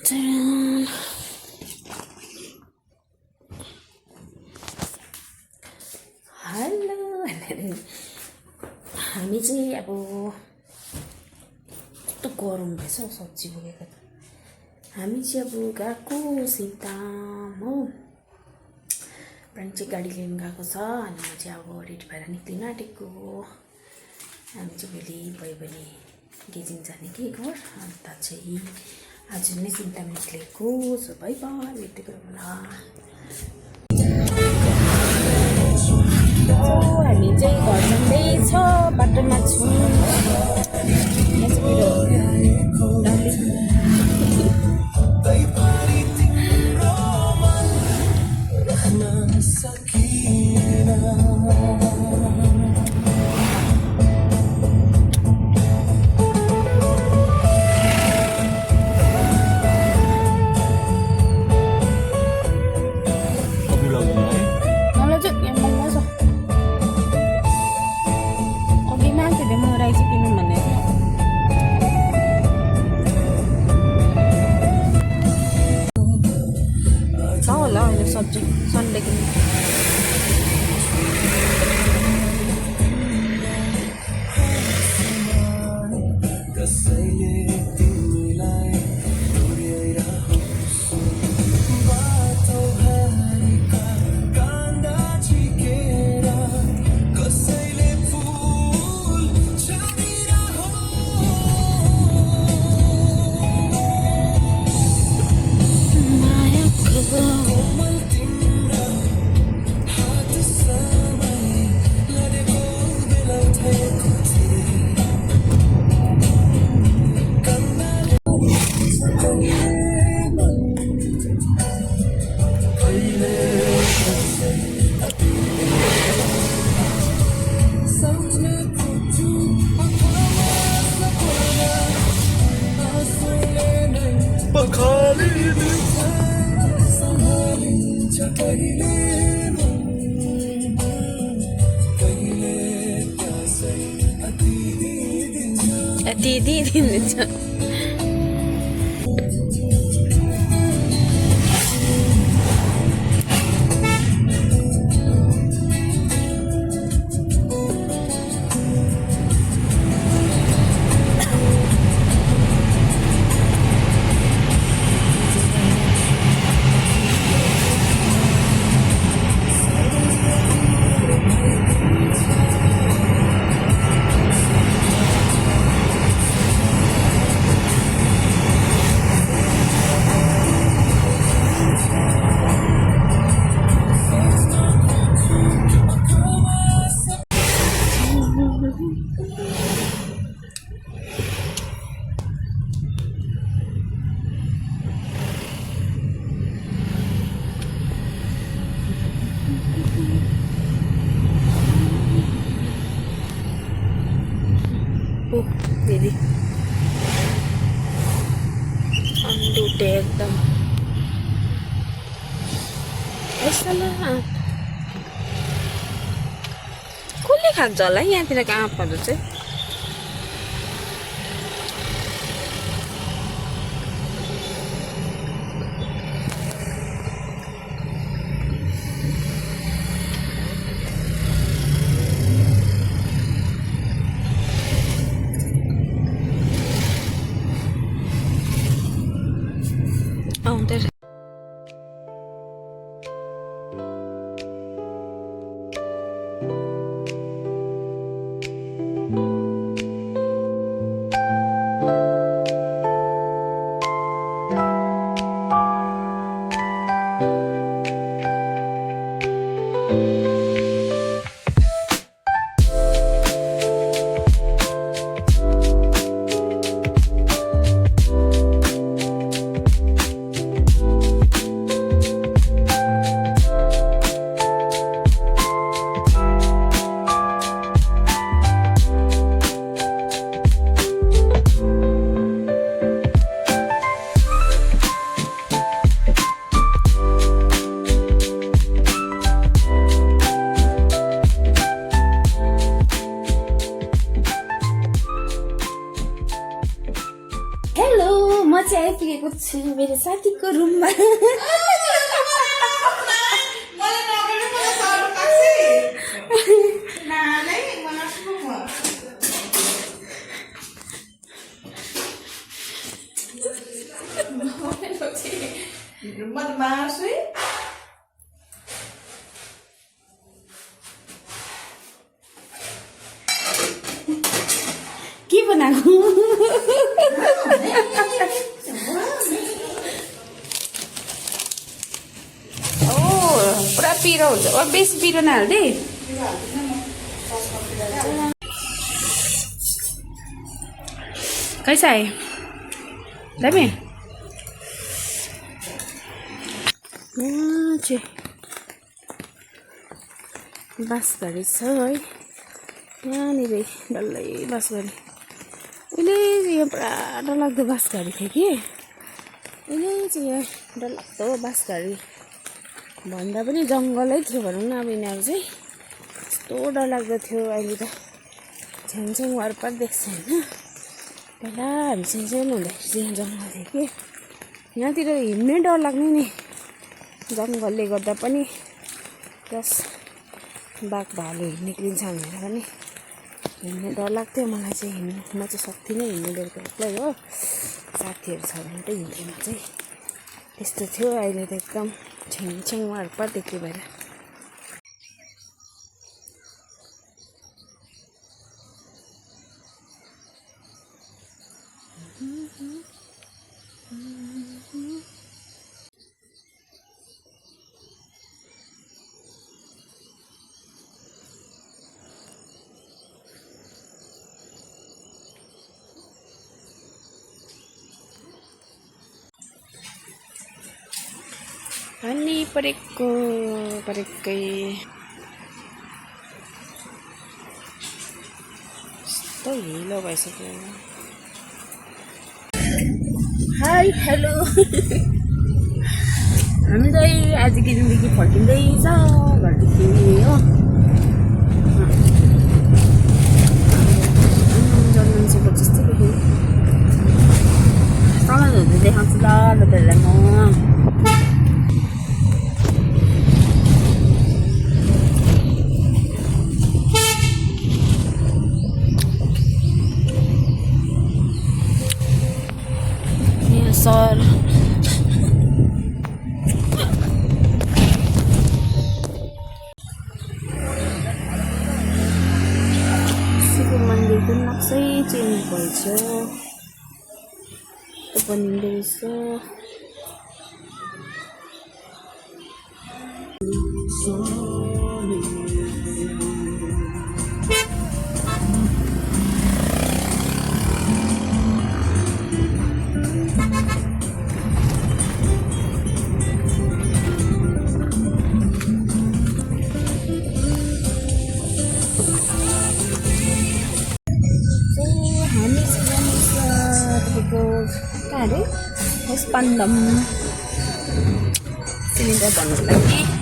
짜란. Hello हामी चाहिँ अब कस्तो गरम भएछ हौ सब्जी बोकेको त हामी चाहिँ अब गएको सिङताम हो फ्रेन्ड चाहिँ गाडी लिनु गएको छ अनि म चाहिँ अब रेडी भएर निक्लिन आँटेको हामी चाहिँ भोलि भयो भने गेजिङ जाने कि घर अन्त चाहिँ आज नै सिङताम निक्लेको सो बाई बाई भेट्दै गरौँला हामी चाहिँ घर जाँदैछ बाटोमा छौँ सब्जी सन्डे किन्नु दिदी दिन्छ दिदी अन्डुटे एकदम कसले खान्छ होला यहाँतिर आँपहरू चाहिँ आउँदै छु मेरो साथीको रुममा। के बनाएको? पुरा पिरो हुन्छ। बेसी पिरो नहाल्दै। कैसा है? दामी? बाँसघारी छ है, यहाँनिर डल्लै बाँसघारी। उहिले यहाँ पुरा डरलाग्दो बाँसघारी थियो कि, उहिले चाहिँ यहाँ डरलाग्दो बाँसघारी भन्दा पनि जङ्गलै थियो भनौँ न। अब यिनीहरू चाहिँ यस्तो डरलाग्दो थियो। अहिले त छ्याङछ्याङ वरपर देख्छ होइन। पहिला हामी सानो हुँदाखेरि चाहिँ यहाँ जङ्गल थियो कि, यहाँतिर हिँड्नै डर लाग्ने नि, जङ्गलले गर्दा पनि। प्लस बाघ भालुहरू निक्लिन्छ भनेर पनि हिँड्नु डर लाग्थ्यो मलाई चाहिँ। हिँड्नु म चाहिँ सक्दिनँ हिँड्नु, बेलुका एक्लै हो, साथीहरू छ भने त हिँड्दैन चाहिँ। त्यस्तो थियो। अहिले त एकदम छ्याङछ्याङ वरपर देख्यो भएर। पानी परेको परेकै यस्तो हिलो भइसक्यो। Hi hello. हामी चाहिँ आज किनदेखि फर्किँदैछ घरदेखि हो। जन्मान्छेको जस्तो देखेँ। सामानहरू देखाउँछु ल तपाईँहरूलाई म। सर शिव मन्दिरको नक्सै चेन्ज भएछ, बनिँदो रहेछ। कहाँ अरे स्पन्दम सिलिन्डर भन्नुको लागि